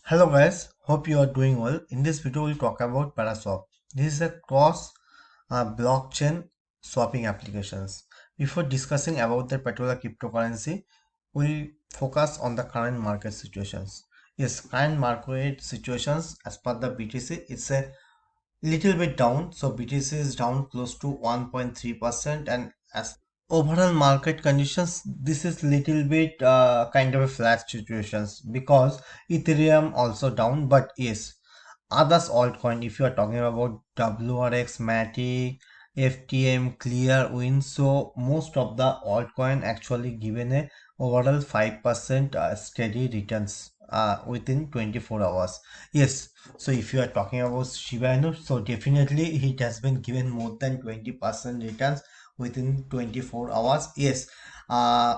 Hello guys, hope you are doing well. In this video, we'll talk about Paraswap. This is a cross blockchain swapping applications. Before discussing about the particular cryptocurrency, we'll focus on the current market situations. Yes, current market situations as per the BTC, it's a little bit down. So BTC is down close to 1.3%, and as overall market conditions, this is little bit kind of a flat situations because Ethereum also down. But yes, others altcoin, if you are talking about WRX, Matic, FTM, Clear, so most of the altcoin actually given a overall 5% steady returns within 24 hours. Yes, so if you are talking about Shiba Inu, so definitely it has been given more than 20% returns within 24 hours. Yes,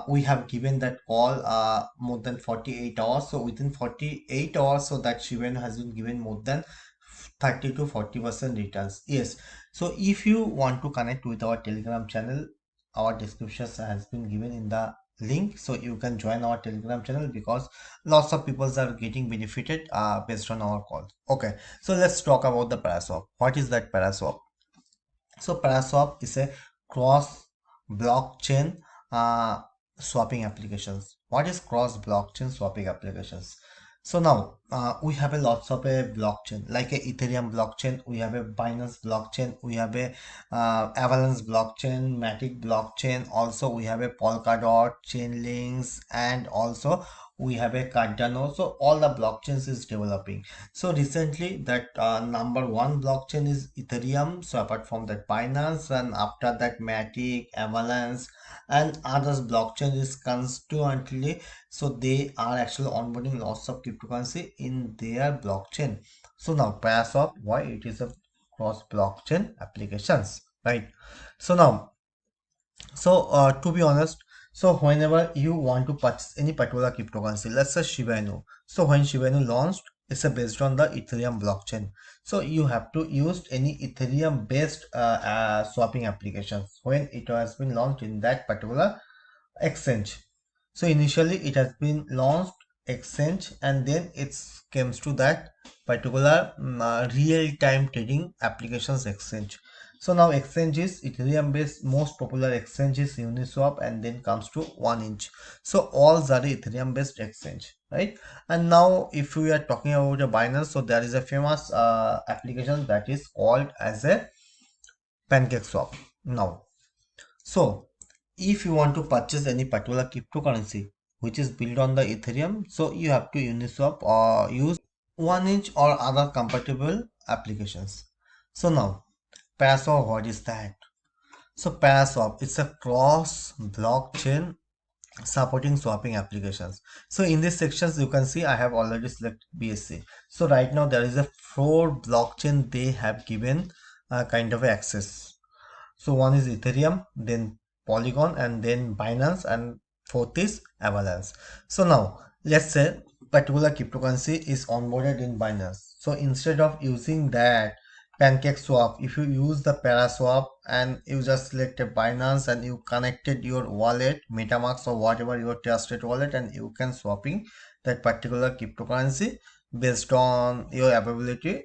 we have given that call more than 48 hours. So within 48 hours, so that Shiba Inu has been given more than 30 to 40% returns. Yes, so if you want to connect with our Telegram channel, our descriptions has been given in the link, so you can join our Telegram channel because lots of people are getting benefited based on our call. Okay, so let's talk about the Paraswap. What is that Paraswap? So Paraswap is a cross blockchain uh, swapping applications. What is cross blockchain swapping applications? So now we have a lots of a blockchain like a Ethereum blockchain, we have a Binance blockchain, we have a Avalanche blockchain, Matic blockchain, also we have a Polkadot, Chainlinks, and also we have a Cardano. So all the blockchains is developing. So recently that number one blockchain is Ethereum. So apart from that Binance, and after that Matic, Avalanche, and others blockchain is constantly, so they are actually onboarding lots of cryptocurrency in their blockchain. So now Paraswap, why it is a cross blockchain applications, right? So now, so to be honest, so whenever you want to purchase any particular cryptocurrency, let's say Shiba Inu. So when Shiba Inu launched, it's based on the Ethereum blockchain. So you have to use any Ethereum based swapping applications when it has been launched in that particular exchange. So initially it has been launched exchange, and then it comes to that particular real-time trading applications exchange. So now exchange is Ethereum based, most popular exchange is Uniswap, and then comes to 1inch. So all are Ethereum based exchange, right? And now if we are talking about a Binance, so there is a famous application that is called as a PancakeSwap. Now, so if you want to purchase any particular cryptocurrency which is built on the Ethereum, so you have to Uniswap or use 1inch or other compatible applications. So now Paraswap, what is that? So Paraswap, it's a cross blockchain supporting swapping applications. So in these sections you can see I have already selected BSC. So right now there is a 4 blockchain they have given kind of access. So one is Ethereum, then Polygon, and then Binance, and fourth is Avalanche. So now let's say particular cryptocurrency is onboarded in Binance. So instead of using that PancakeSwap, if you use the Paraswap and you just select a Binance and you connected your wallet, MetaMask or whatever your trusted wallet, and you can swapping that particular cryptocurrency based on your availability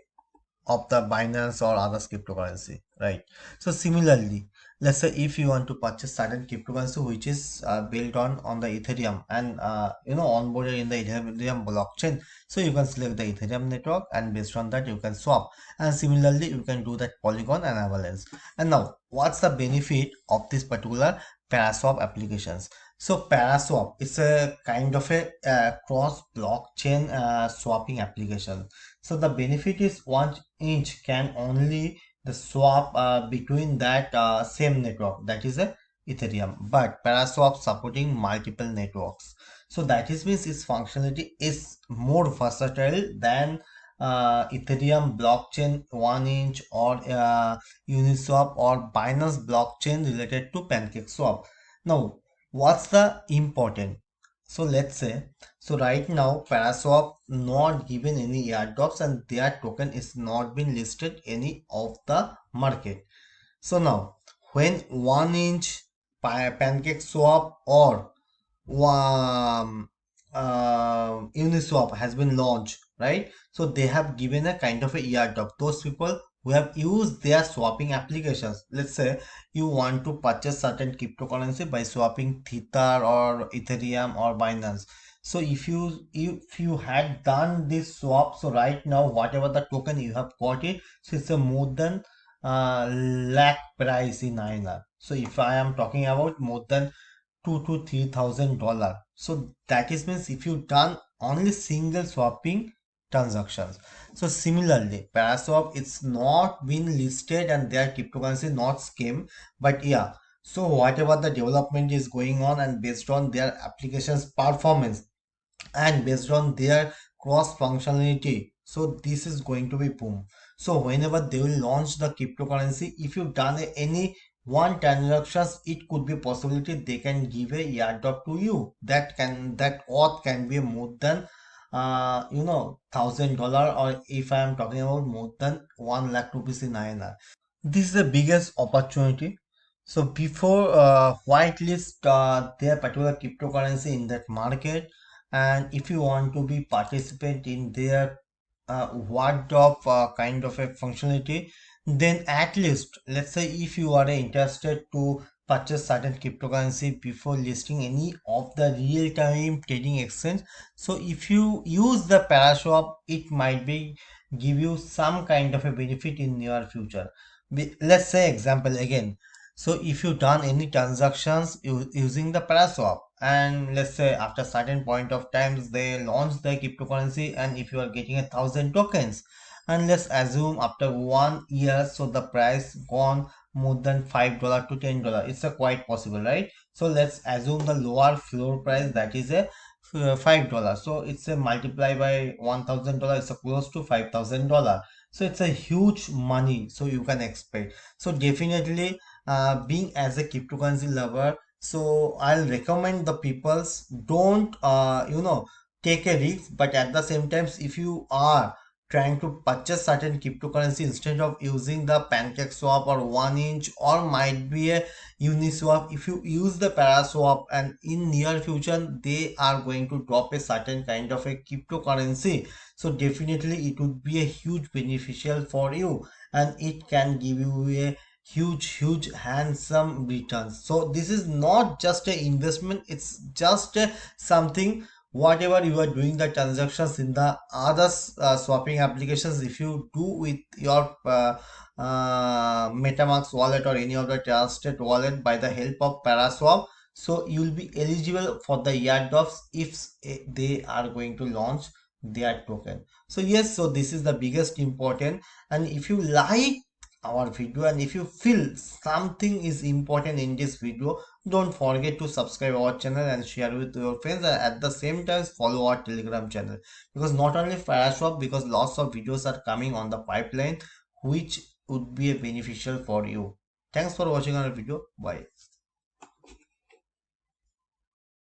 of the Binance or other cryptocurrency, right? So similarly, let's say if you want to purchase certain cryptocurrency which is built on the Ethereum and onboarded in the Ethereum blockchain, so you can select the Ethereum network, and based on that you can swap. And similarly, you can do that Polygon and Avalanche. And now, what's the benefit of this particular Paraswap applications? So Paraswap is a kind of a cross blockchain swapping application. So the benefit is 1inch can only the swap between that same network, that is a Ethereum, but Paraswap supporting multiple networks. So that is means its functionality is more versatile than Ethereum blockchain 1inch or Uniswap or Binance blockchain related to PancakeSwap. Now, what's the important? So let's say, so right now Paraswap not given any airdrops and their token is not been listed any of the market. So now when 1inch PancakeSwap or Uniswap has been launched, right? So they have given a kind of a airdrop. Those people who have used their swapping applications, let's say you want to purchase certain cryptocurrency by swapping Tether or Ethereum or Binance. So if you had done this swap, so right now whatever the token you have got it, so it's a more than lakh price in INR. So if I am talking about more than $2,000 to $3,000. So that is means if you done only single swapping transactions. So similarly, Paraswap it's not been listed and their cryptocurrency not scam, but yeah. So whatever the development is going on and based on their applications performance and based on their cross functionality, so this is going to be boom. So whenever they will launch the cryptocurrency, if you done any one transactions, it could be a possibility they can give a airdrop to you that auth can be more than $1,000, or if I am talking about more than 1 lakh rupees in INR. This is the biggest opportunity. So before whitelist their particular cryptocurrency in that market, and if you want to be participant in their word of kind of a functionality, then at least let's say if you are interested to purchase certain cryptocurrency before listing any of the real-time trading exchange, so if you use the Paraswap, it might be give you some kind of a benefit in near future. Let's say example again. So if you done any transactions using the Paraswap, and let's say after certain point of times they launch the cryptocurrency, and if you are getting 1,000 tokens, and let's assume after 1 year, so the price gone more than $5 to $10. It's a quite possible, right? So let's assume the lower floor price, that is a $5. So it's a multiply by $1,000, it's a close to $5,000. So it's a huge money, so you can expect. So definitely being as a cryptocurrency lover, so I'll recommend the peoples don't take a risk, but at the same time if you are trying to purchase certain cryptocurrency, instead of using the pancake swap or 1inch or might be a uniswap, if you use the Paraswap, and in near future they are going to drop a certain kind of a cryptocurrency, so definitely it would be a huge beneficial for you, and it can give you a huge handsome returns. So this is not just a investment, it's just a something. Whatever you are doing the transactions in the other swapping applications, if you do with your MetaMask wallet or any other trusted wallet by the help of Paraswap, so you will be eligible for the airdrops if they are going to launch their token. So yes, so this is the biggest important. And if you like our video and if you feel something is important in this video, don't forget to subscribe our channel and share with your friends, and at the same time follow our Telegram channel, because not only Paraswap, because lots of videos are coming on the pipeline which would be beneficial for you. Thanks for watching our video. Bye.